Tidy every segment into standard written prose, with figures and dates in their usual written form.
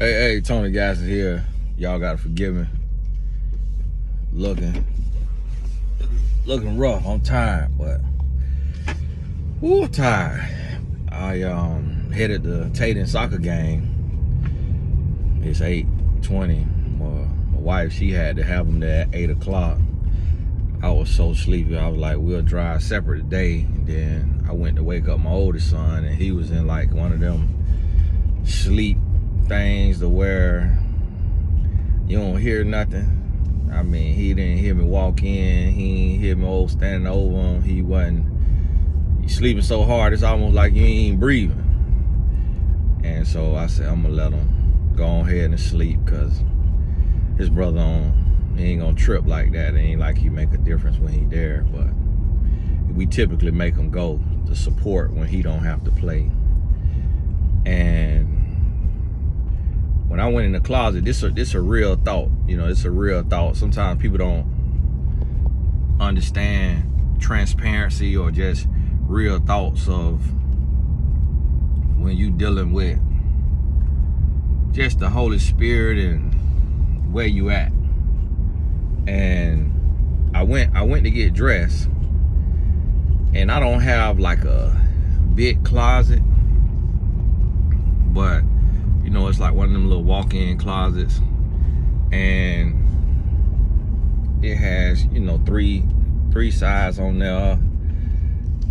Hey, Tony Gas is here. Y'all gotta forgive me. Looking rough. I'm tired, but tired. I headed the Tatum soccer game. It's 8:20. My wife, she had to have them there at 8 o'clock. I was so sleepy. I was like, we'll drive separate today. And then I went to wake up my oldest son, and he was in like one of them sleep things to where you don't hear nothing. I mean, he didn't hear me walk in. He didn't hear me standing over him. He's sleeping so hard, it's almost like you ain't even breathing. And so I said, I'm gonna let him go ahead and sleep, because his brother he ain't gonna trip like that. It ain't like he make a difference when he there, but we typically make him go to support when he don't have to play. And when I went in the closet, this a real thought. You know, it's a real thought. Sometimes people don't understand transparency or just real thoughts of when you dealing with just the Holy Spirit and where you at. And I went to get dressed, and I don't have like a big closet, but you know, it's like one of them little walk-in closets, and it has, you know, three sides on there,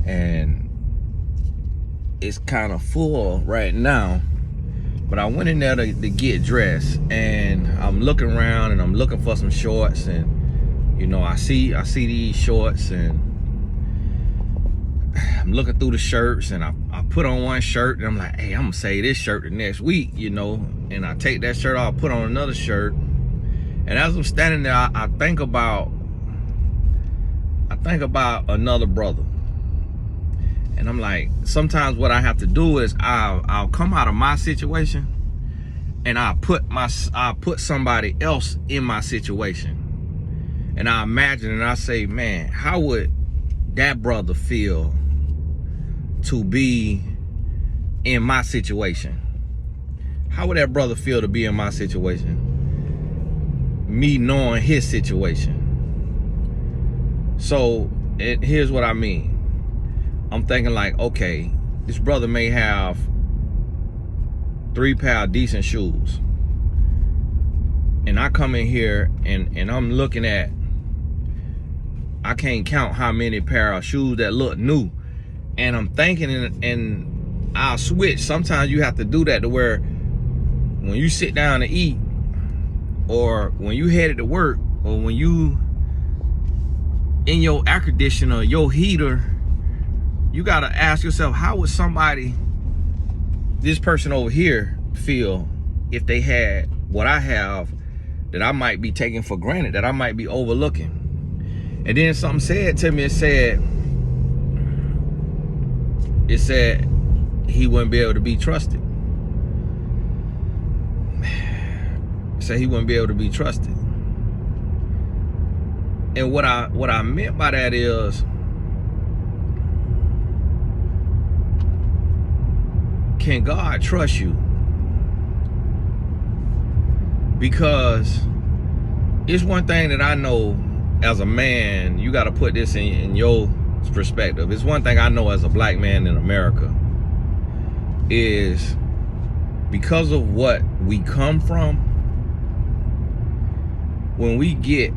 and it's kind of full right now. But I went in there to get dressed, and I'm looking around and I'm looking for some shorts, and you know, I see these shorts, and I'm looking through the shirts, and I put on one shirt, and I'm like, hey, I'm gonna save this shirt the next week, you know. And I take that shirt off, put on another shirt, and as I'm standing there, I think about another brother. And I'm like, sometimes what I have to do is I'll come out of my situation, and I'll put somebody else in my situation, and I imagine, and I say, man, how would that brother feel to be in my situation? How would that brother feel to be in my situation? Me knowing his situation. So here's what I mean. I'm thinking like, okay, this brother may have 3 pair of decent shoes, and I come in here and I'm looking at, I can't count how many pair of shoes that look new, and I'm thinking, and I'll switch. Sometimes you have to do that to where when you sit down to eat, or when you headed to work, or when you in your air conditioner, your heater, you gotta ask yourself, how would this person over here feel if they had what I have that I might be taking for granted, that I might be overlooking? And then something said to me, it said he wouldn't be able to be trusted. It said he wouldn't be able to be trusted. And what I meant by that is, can God trust you? Because it's one thing that I know as a man, you got to put this in your perspective. It's one thing I know as a black man in America, is because of what we come from, when we get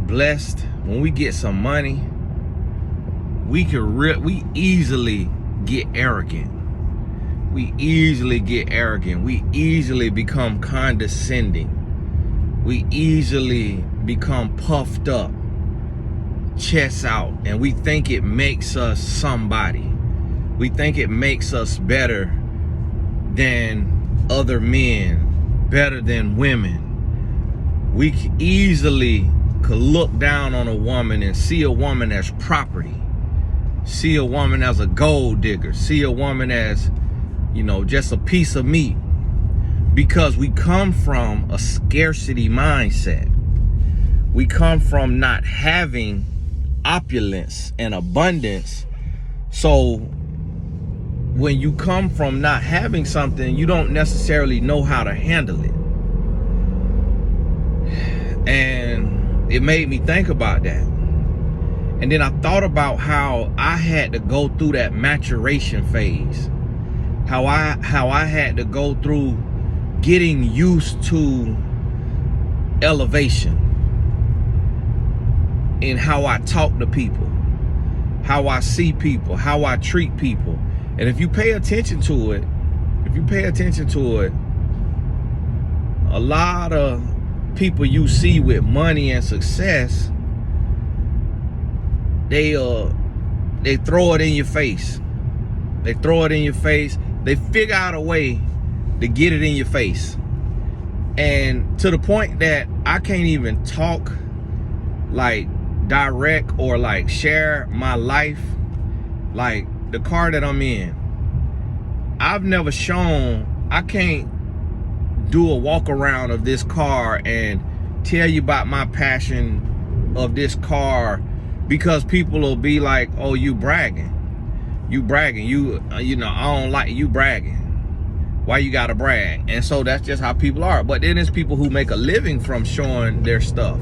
blessed, when we get some money, we easily get arrogant. We easily get arrogant. We easily become condescending. We easily become puffed up, chest out, and we think it makes us somebody. We think it makes us better than other men, better than women. We easily could look down on a woman and see a woman as property, see a woman as a gold digger, see a woman as, you know, just a piece of meat, because we come from a scarcity mindset. We come from not having opulence and abundance. So when you come from not having something, you don't necessarily know how to handle it. And it made me think about that. And then I thought about how I had to go through that maturation phase. How I had to go through getting used to elevation in how I talk to people, how I see people, how I treat people. And if you pay attention to it, a lot of people you see with money and success, they throw it in your face. They throw it in your face. They figure out a way to get it in your face. And to the point that I can't even talk like direct or like share my life. Like the car that I'm in, I've never shown, I can't do a walk around of this car and tell you about my passion of this car, because people will be like, oh, you bragging, you know, I don't like you bragging. Why you gotta brag? And so that's just how people are. But then there's people who make a living from showing their stuff.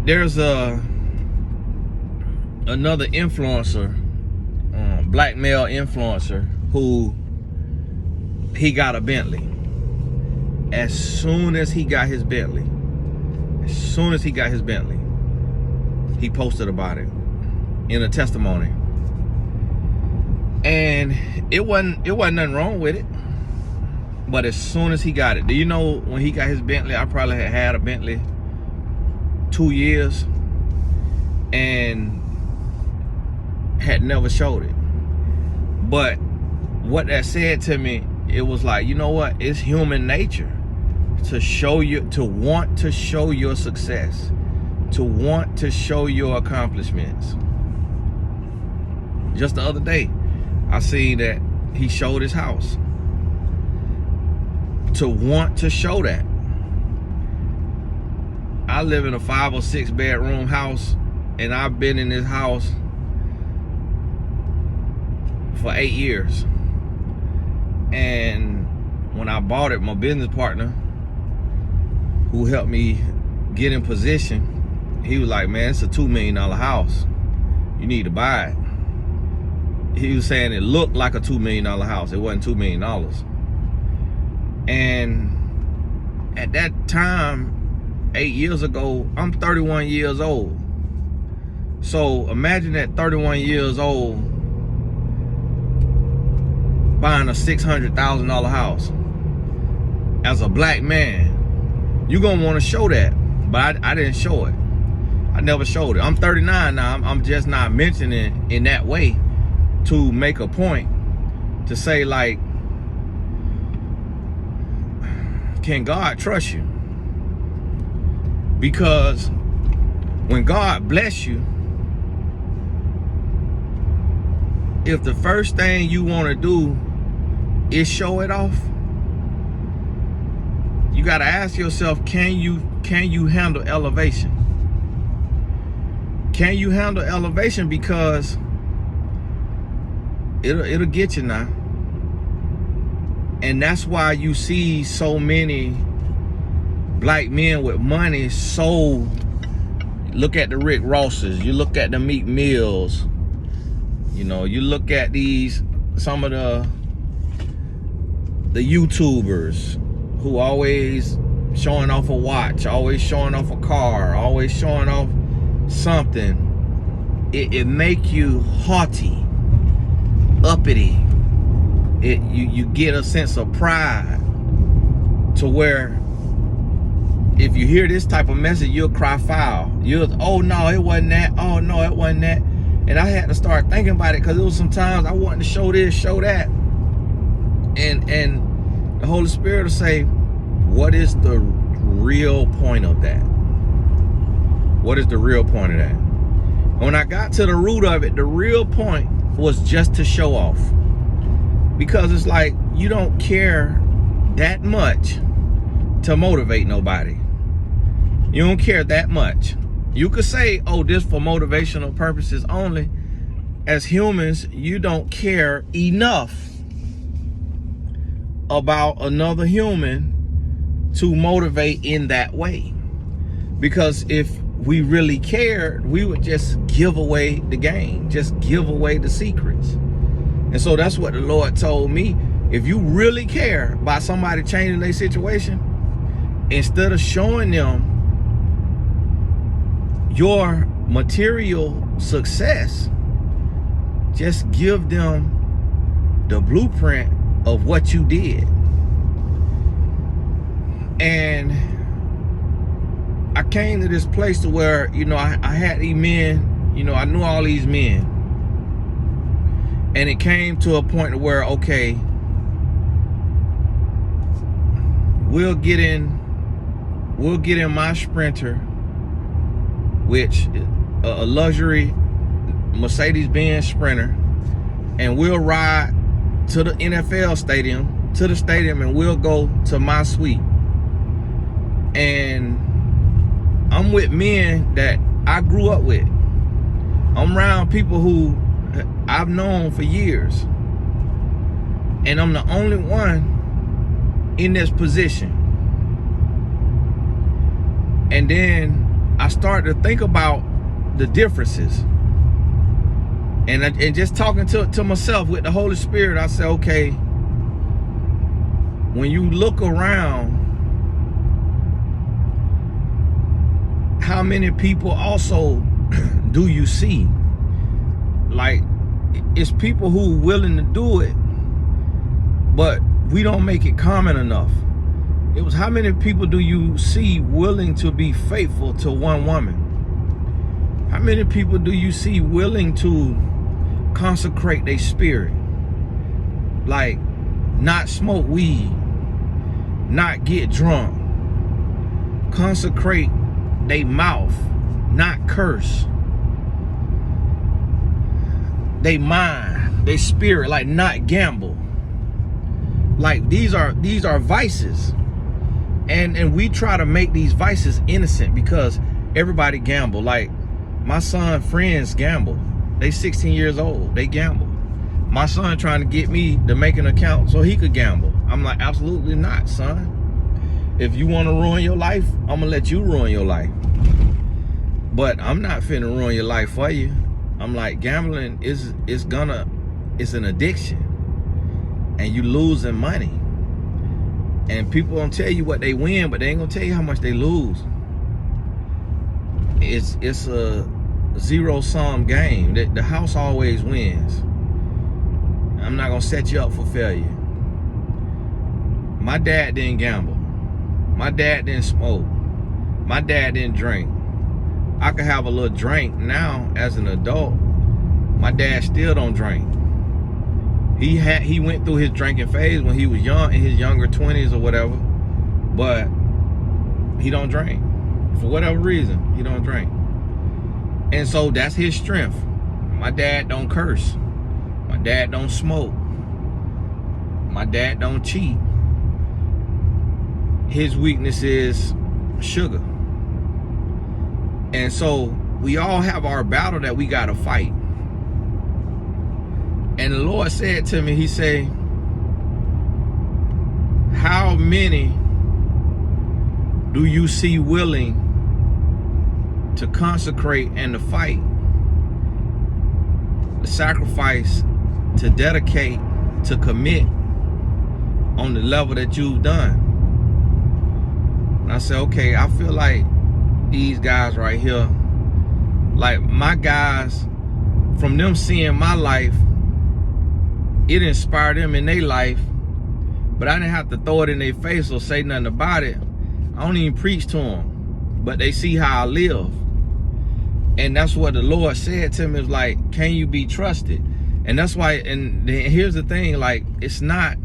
There's another influencer, black male influencer, who he got a Bentley. As soon as he got his Bentley, he posted about it in a testimony. And it wasn't nothing wrong with it. But as soon as he got it, do you know when he got his Bentley, I probably had a Bentley 2 years and had never showed it. But what that said to me, it was like, you know what? It's human nature to show you, to want to show your success, to want to show your accomplishments. Just the other day, I seen that he showed his house. To want to show that. I live in a 5 or 6 bedroom house, and I've been in this house for 8 years. And when I bought it, my business partner, who helped me get in position, he was like, man, it's a $2 million house. You need to buy it. He was saying it looked like a $2 million house. It wasn't $2 million. And at that time, 8 years ago, I'm 31 years old. So imagine at 31 years old, buying a $600,000 house. As a black man, you're gonna want to show that. But I didn't show it. I never showed it. I'm 39 now. I'm just not mentioning it in that way to make a point to say, like, can God trust you? Because when God bless you, if the first thing you want to do is show it off, you got to ask yourself, can you handle elevation? Can you handle elevation? Because it'll get you now. And that's why you see so many black men with money. So look at the Rick Rosses, you look at the Meek Mills, you know, you look at some of the YouTubers who always showing off a watch, always showing off a car, always showing off something. It make you haughty, uppity. You get a sense of pride to where if you hear this type of message, you'll cry foul. Oh no, it wasn't that. Oh no, it wasn't that. And I had to start thinking about it, because it was sometimes I wanted to show this, show that. And the Holy Spirit will say, what is the real point of that? What is the real point of that? When I got to the root of it, the real point was just to show off. Because it's like, you don't care that much to motivate nobody. You don't care that much. You could say, oh, this for motivational purposes only, as humans, you don't care enough about another human to motivate in that way. Because if we really cared, we would just give away the game, just give away the secrets. And so that's what the Lord told me. If you really care about somebody changing their situation, instead of showing them your material success, just give them the blueprint of what you did. And I came to this place to where, you know, I had these men, you know, I knew all these men. And it came to a point where, okay, we'll get in my Sprinter, which a luxury Mercedes-Benz Sprinter, and we'll ride to the NFL stadium, and we'll go to my suite. And I'm with men that I grew up with. I'm around people who I've known for years. And I'm the only one in this position. And then I started to think about the differences. And just talking to myself with the Holy Spirit, I said, okay, when you look around, how many people also do you see? Like, it's people who are willing to do it, but we don't make it common enough. It was, how many people do you see willing to be faithful to one woman? How many people do you see willing to consecrate their spirit? Like, not smoke weed, not get drunk, consecrate their mouth, not curse, they mind, they spirit, like not gamble. Like, these are vices. And we try to make these vices innocent because everybody gamble. Like, my son friends gamble. They 16 years old, they gamble. My son trying to get me to make an account so he could gamble. I'm like, absolutely not, son. If you want to ruin your life, I'm gonna let you ruin your life. But I'm not finna ruin your life for you. I'm like, gambling is an addiction, and you losing money. And people gonna tell you what they win, but they ain't gonna tell you how much they lose. It's a zero-sum game. The house always wins. I'm not gonna set you up for failure. My dad didn't gamble. My dad didn't smoke. My dad didn't drink. I could have a little drink now as an adult. My dad still don't drink. He went through his drinking phase when he was young, in his younger 20s or whatever, but he don't drink. For whatever reason, he don't drink. And so that's his strength. My dad don't curse. My dad don't smoke. My dad don't cheat. His weakness is sugar. And so we all have our battle that we gotta fight. And the Lord said to me, he said, how many do you see willing to consecrate and to fight, to sacrifice, to dedicate, to commit on the level that you've done? And I said, okay, I feel like these guys right here, like my guys, from them seeing my life, it inspired them in their life, but I didn't have to throw it in their face or say nothing about it. I don't even preach to them, but they see how I live. And that's what the Lord said to me, is like, can you be trusted? And that's why, and here's the thing, like, it's not,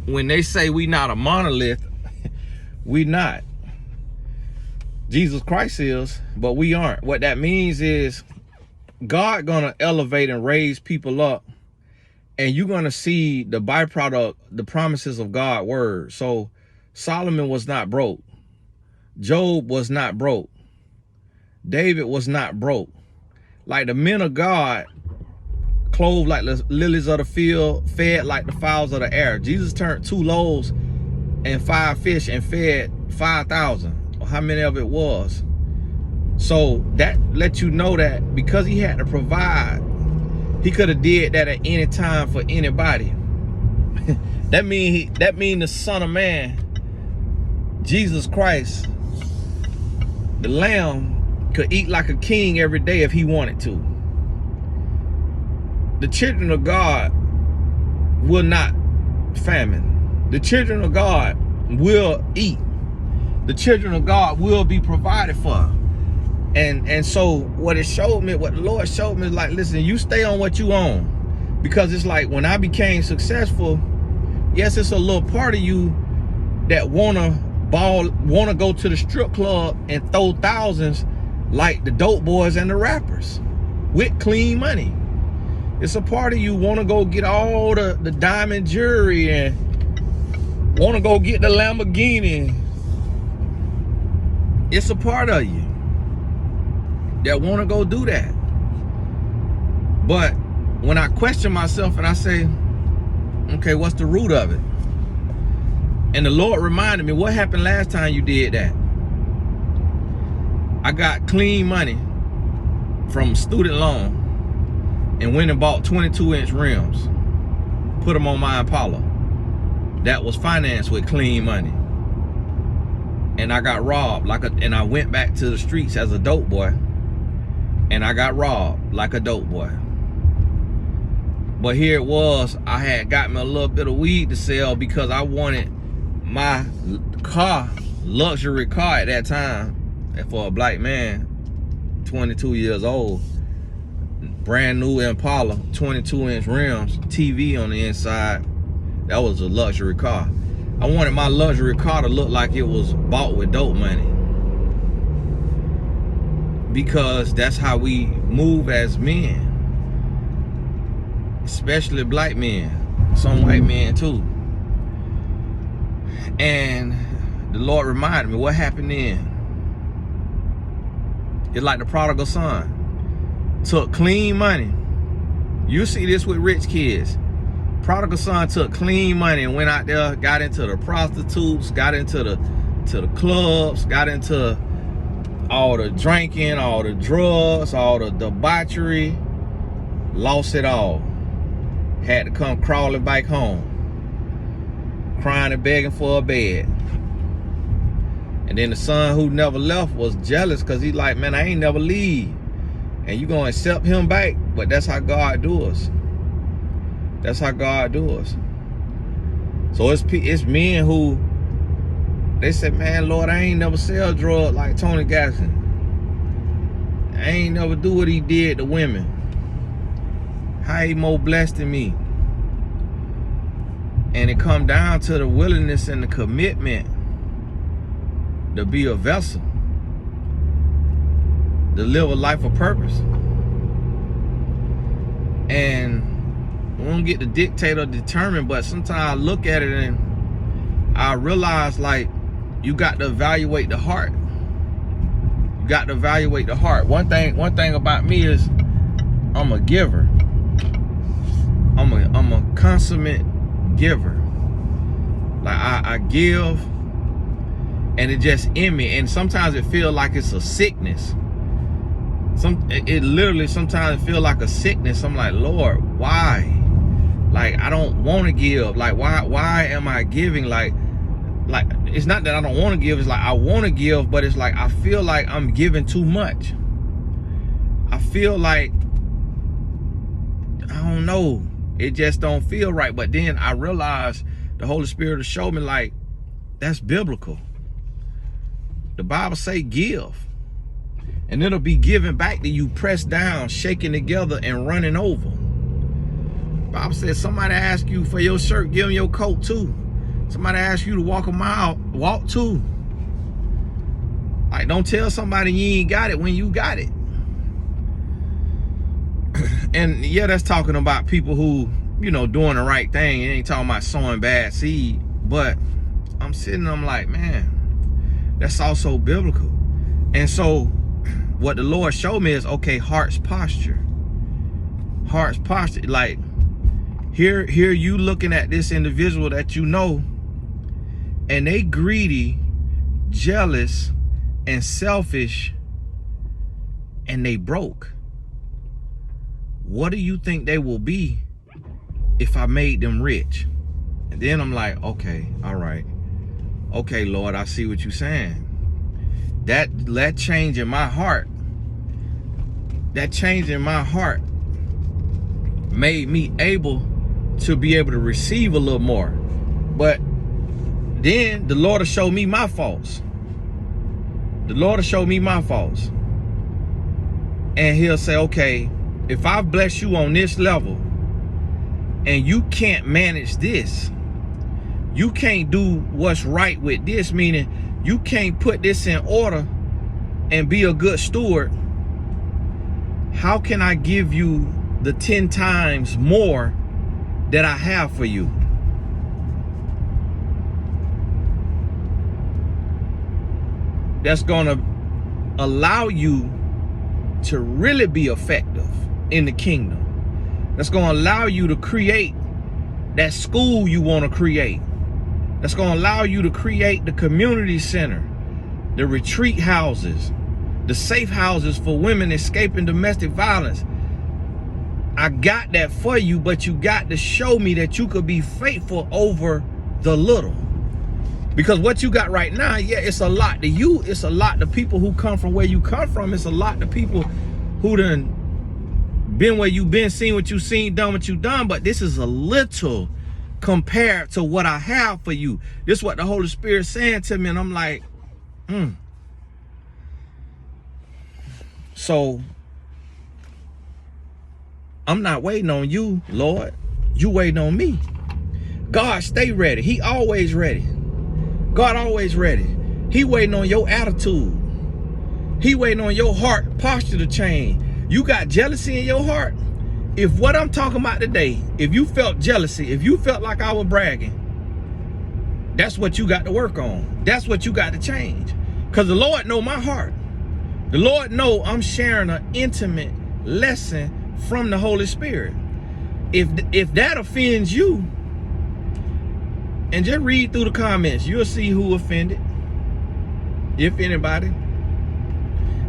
when they say we not a monolith, we not. Jesus Christ is, but we aren't. What that means is God gonna elevate and raise people up, and you're gonna see the byproduct, the promises of God's word. So Solomon was not broke. Job was not broke. David was not broke. Like the men of God, clothed like the lilies of the field, fed like the fowls of the air. Jesus turned 2 loaves and 5 fish and fed 5,000, or how many of it was. So that lets you know that because he had to provide, he could have did that at any time for anybody. that mean the Son of Man, Jesus Christ, the Lamb, could eat like a king every day if he wanted to. The children of God will not famine. The children of God will eat. The children of God will be provided for. And so what it showed me, what the Lord showed me is like, listen, you stay on what you own. Because it's like when I became successful, yes, it's a little part of you that wanna go to the strip club and throw thousands like the dope boys and the rappers with clean money. It's a part of you wanna go get all the diamond jewelry and wanna go get the Lamborghini. It's a part of you that want to go do that. But when I question myself and I say, okay, what's the root of it? And the Lord reminded me, what happened last time you did that? I got clean money from student loan and went and bought 22-inch rims, put them on my Impala. That was financed with clean money. And I got robbed and I went back to the streets as a dope boy. And I got robbed like a dope boy. But here it was, I had got me a little bit of weed to sell because I wanted my car, luxury car at that time, and for a black man, 22 years old, brand new Impala, 22-inch rims, TV on the inside. That was a luxury car. I wanted my luxury car to look like it was bought with dope money. Because that's how we move as men, especially black men, some white men too. And the Lord reminded me what happened then. It's like the prodigal son took clean money. You see this with rich kids. Prodigal son took clean money and went out there, got into the prostitutes, got into the clubs, got into all the drinking, all the drugs, all the debauchery, lost it all. Had to come crawling back home, crying and begging for a bed. And then the son who never left was jealous because he's like, man, I ain't never leave. And you gonna accept him back? But that's how God do us. That's how God do us. So it's men who, they said, man, Lord, I ain't never sell drugs like Tony Gadsden. I ain't never do what he did to women. How he more blessed than me? And it come down to the willingness and the commitment to be a vessel, to live a life of purpose. And we don't get to dictate or determine, but sometimes I look at it and I realize, like, you got to evaluate the heart. You got to evaluate the heart. One thing about me is I'm a giver. I'm a consummate giver. Like I give, and it just in me. And sometimes it feels like it's a sickness. It literally sometimes feel like a sickness. I'm like, Lord, why? Like, I don't want to give. Like, why am I giving? Like it's not that I don't want to give, it's like I want to give, but it's like I feel like I'm giving too much. I feel like, I don't know, it just don't feel right. But then I realized the Holy Spirit will show me, like, that's biblical. The Bible say give, and it'll be given back to you, pressed down, shaken together, and running over. The Bible says somebody ask you for your shirt, give them your coat too. Somebody asks you to walk a mile, walk too. Like, don't tell somebody you ain't got it when you got it. And yeah, that's talking about people who, you know, doing the right thing. It ain't talking about sowing bad seed. But I'm sitting, I'm like, man, that's also biblical. And so what the Lord showed me is, okay, heart's posture. Heart's posture. Like, here you looking at this individual that you know, and they greedy, jealous, and selfish, and they broke. What do you think they will be if I made them rich? And then I'm like, okay, all right. Okay, Lord, I see what you're saying. That change in my heart, that change in my heart made me able to be able to receive a little more. But then the Lord will show me my faults. The Lord will show me my faults. And he'll say, okay, if I bless you on this level and you can't manage this, you can't do what's right with this, meaning you can't put this in order and be a good steward, how can I give you the 10 times more that I have for you? That's gonna allow you to really be effective in the kingdom. That's gonna allow you to create that school you want to create. That's gonna allow you to create the community center, the retreat houses, the safe houses for women escaping domestic violence. I got that for you, but you got to show me that you could be faithful over the little. Because what you got right now, yeah, it's a lot to you. It's a lot to people who come from where you come from. It's a lot to people who done been where you been, seen what you seen, done what you done. But this is a little compared to what I have for you. This is what the Holy Spirit is saying to me. And I'm like, So I'm not waiting on you, Lord. You waiting on me. God, stay ready. He always ready. God always ready. He waiting on your attitude. He waiting on your heart posture to change. You got jealousy in your heart. If what I'm talking about today, if you felt jealousy, if you felt like I was bragging, that's what you got to work on. That's what you got to change. Because the Lord know my heart. The Lord know I'm sharing an intimate lesson from the Holy Spirit. If that offends you, and just read through the comments, you'll see who offended. If anybody.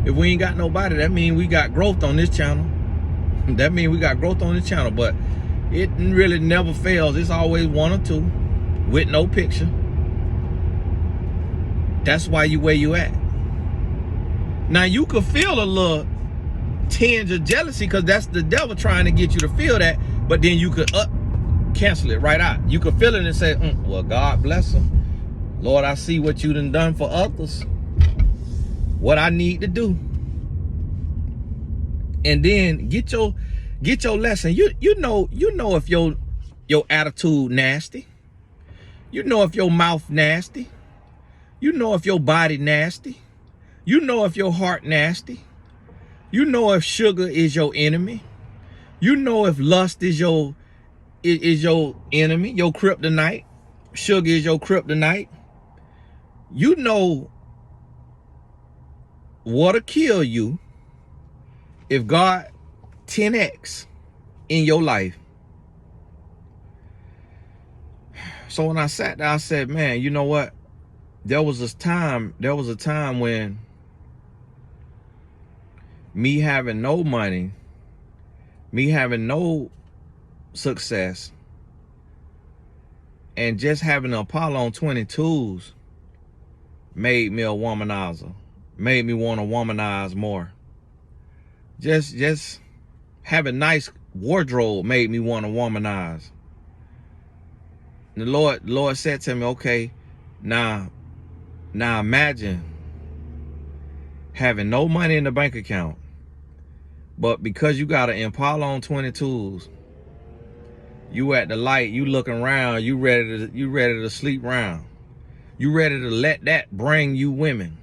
If we ain't got nobody, that means we got growth on this channel. That means we got growth on this channel. But it really never fails. It's always one or two with no picture. That's why you where you at. Now you could feel a little tinge of jealousy because that's the devil trying to get you to feel that. But then you could cancel it right out. You could feel it and say, well, God bless them. Lord, I see what you done for others. What I need to do. And then get your lesson. You know if your attitude nasty. You know if your mouth nasty. You know if your body nasty. You know if your heart nasty. You know if sugar is your enemy. You know if lust is your enemy, your kryptonite. Sugar is your kryptonite. You know what'll kill you if God 10x in your life. So when I sat there, I said, man, you know what? There was a time when me having no money, me having no success, and just having an Apollo 22s made me a womanizer, made me want to womanize more. Just having nice wardrobe made me want to womanize. The Lord said to me, okay, now imagine having no money in the bank account, but because you got an Impala 22s, you at the light, you looking around, you ready to sleep around. You ready to let that bring you women.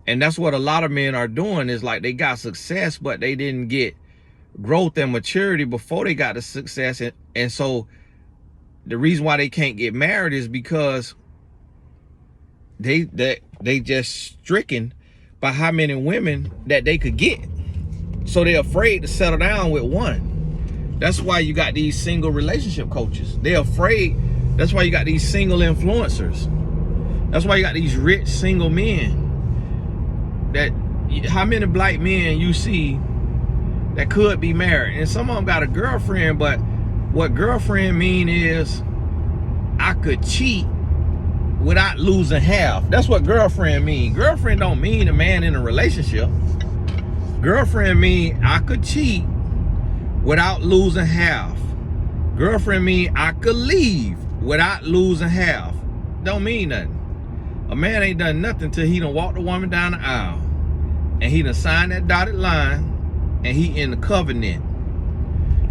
And that's what a lot of men are doing, is like they got success, but they didn't get growth and maturity before they got the success. And so the reason why they can't get married is because they just stricken by how many women that they could get. So they're afraid to settle down with one. That's why you got these single relationship coaches. They're afraid. That's why you got these single influencers. That's why you got these rich single men. How many black men you see that could be married? And some of them got a girlfriend, but what girlfriend mean is I could cheat without losing half. That's what girlfriend mean. Girlfriend don't mean a man in a relationship. Girlfriend mean I could cheat without losing half. Girlfriend mean I could leave without losing half. Don't mean nothing. A man ain't done nothing till he done walked the woman down the aisle and he done signed that dotted line and he in the covenant,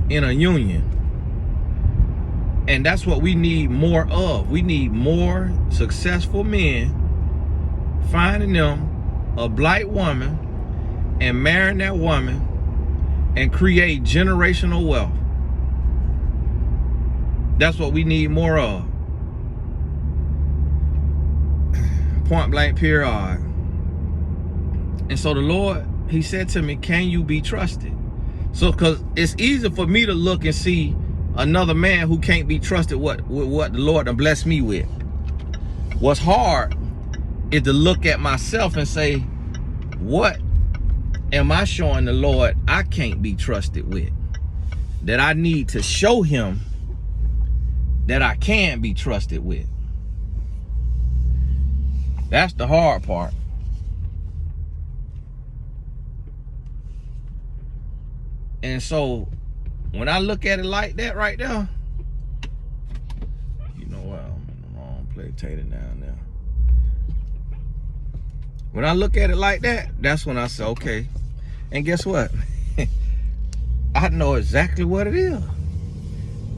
in a union. And that's what we need more of. We need more successful men finding them a black woman and marrying that woman and create generational wealth. That's what we need more of. Point blank period. And so the Lord, he said to me, can you be trusted? So, because it's easy for me to look and see another man who can't be trusted with what the Lord done blessed me with. What's hard is to look at myself and say, what am I showing the Lord I can't be trusted with? That I need to show him that I can be trusted with. That's the hard part. And so when I look at it like that right there, you know what, I'm in the wrong place, Tater down there. When I look at it like that, that's when I say, okay. And guess what? I know exactly what it is.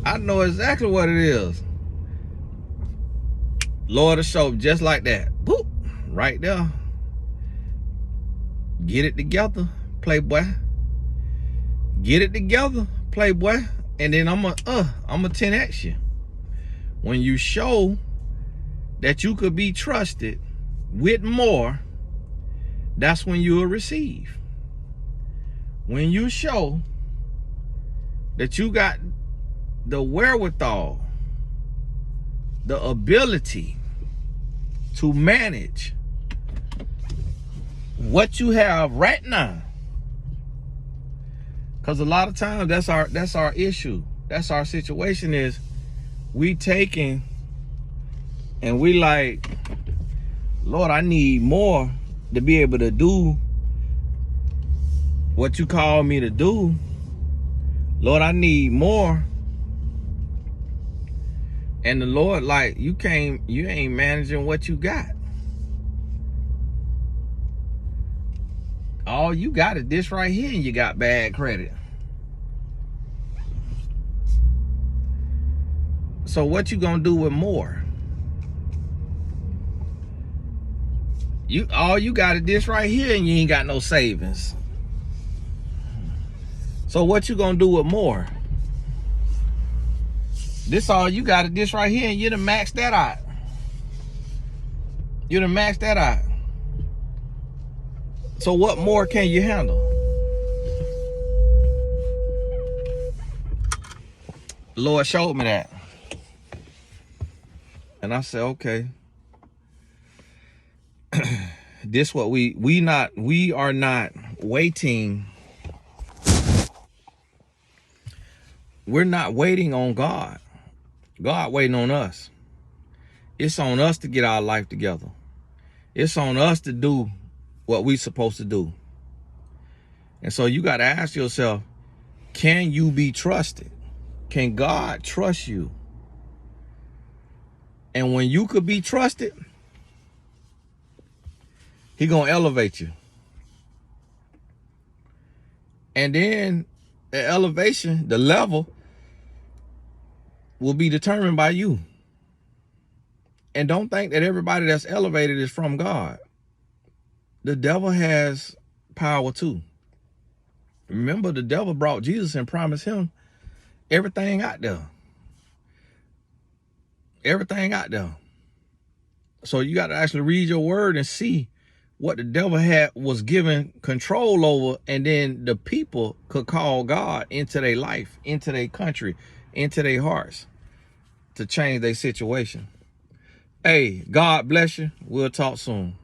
I know exactly what it is. Lord will show just like that. Boop, right there. Get it together, playboy. Get it together, playboy. And then I'm a 10X you. When you show that you could be trusted with more, that's when you'll receive. When you show that you got the wherewithal, the ability to manage what you have right now. Because a lot of times that's our issue. That's our situation, is we taking and we like, Lord, I need more to be able to do what you call me to do. Lord, I need more. And the Lord, like, you ain't managing what you got. All you got is this right here, and you got bad credit. So what you gonna do with more? All you got is this right here, and you ain't got no savings. So what you gonna do with more? This all you got is this right here, and you done maxed that out. You done maxed that out. So what more can you handle? The Lord showed me that. And I said, okay. This what we are not waiting. We're not waiting on God. God waiting on us. It's on us to get our life together. It's on us to do what we supposed to do. And so you got to ask yourself, can you be trusted? Can God trust you? And when you could be trusted, he gonna elevate you. And then the elevation, the level, will be determined by you. And don't think that everybody that's elevated is from God. The devil has power too. Remember, the devil brought Jesus and promised him everything out there. Everything out there. So you got to actually read your word and see what the devil was given control over, and then the people could call God into their life, into their country, into their hearts to change their situation. Hey, God bless you. We'll talk soon.